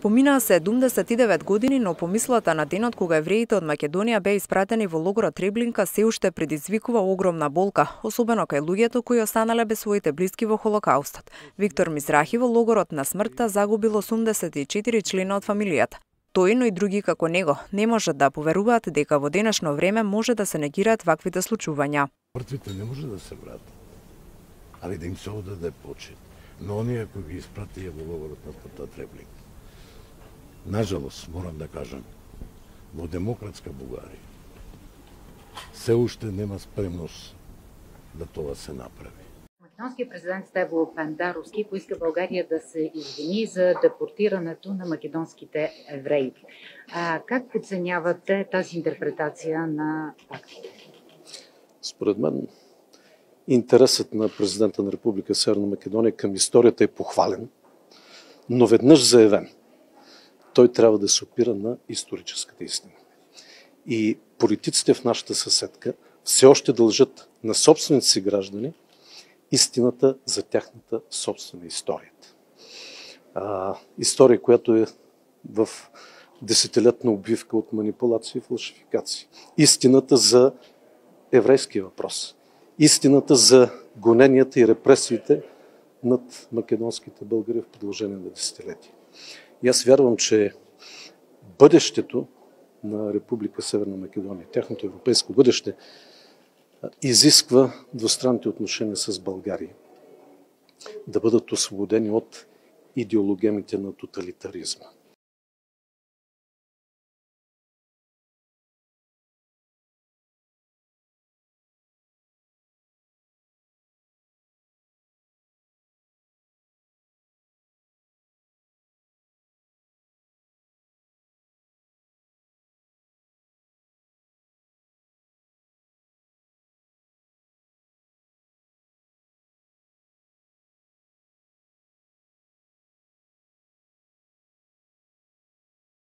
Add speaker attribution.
Speaker 1: Поминаа 79 години, но помислата на денот кога евреите од Македонија беа испратени во логорот Треблинка се уште предизвикува огромна болка, особено кај луѓето кои останале без своите блиски во Холокаустот. Виктор Мизрахи во логорот на смртта загубил 84 члена од фамилијата. Тој, но и други како него, не можат да поверуваат дека во денешно време може да се негираат ваквите случувања.
Speaker 2: Мртвите не може да се вратат, али да им се одаде почит. Но оние кои ги испратија во логорот на Треблинка, нажалост, морам да кажам, во демократска Бугарија се уште нема спремност да тоа се направи.
Speaker 3: Македонският президент Стево Пендаровски поиска България да се извини за депортирането на македонските евреи. Как оценявате тази интерпретация на фактите?
Speaker 4: Според мен, интересът на президента на Република Северна Македония към историята е похвален, но веднъж заявен. Той трябва да се опира на историческата истина. И политиците в нашата съседка все още дължат на собствените си граждани истината за тяхната собствена история. История, която е в десетилетна обвивка от манипулации и фалшификации. Истината за еврейския въпрос. Истината за гоненията и репресиите над македонските българи в продължение на десетилетия. И аз вярвам, че бъдещето на Република Северна Македония, тяхното европейско бъдеще, изисква двустранните отношения с България да бъдат освободени от идеологемите на тоталитаризма.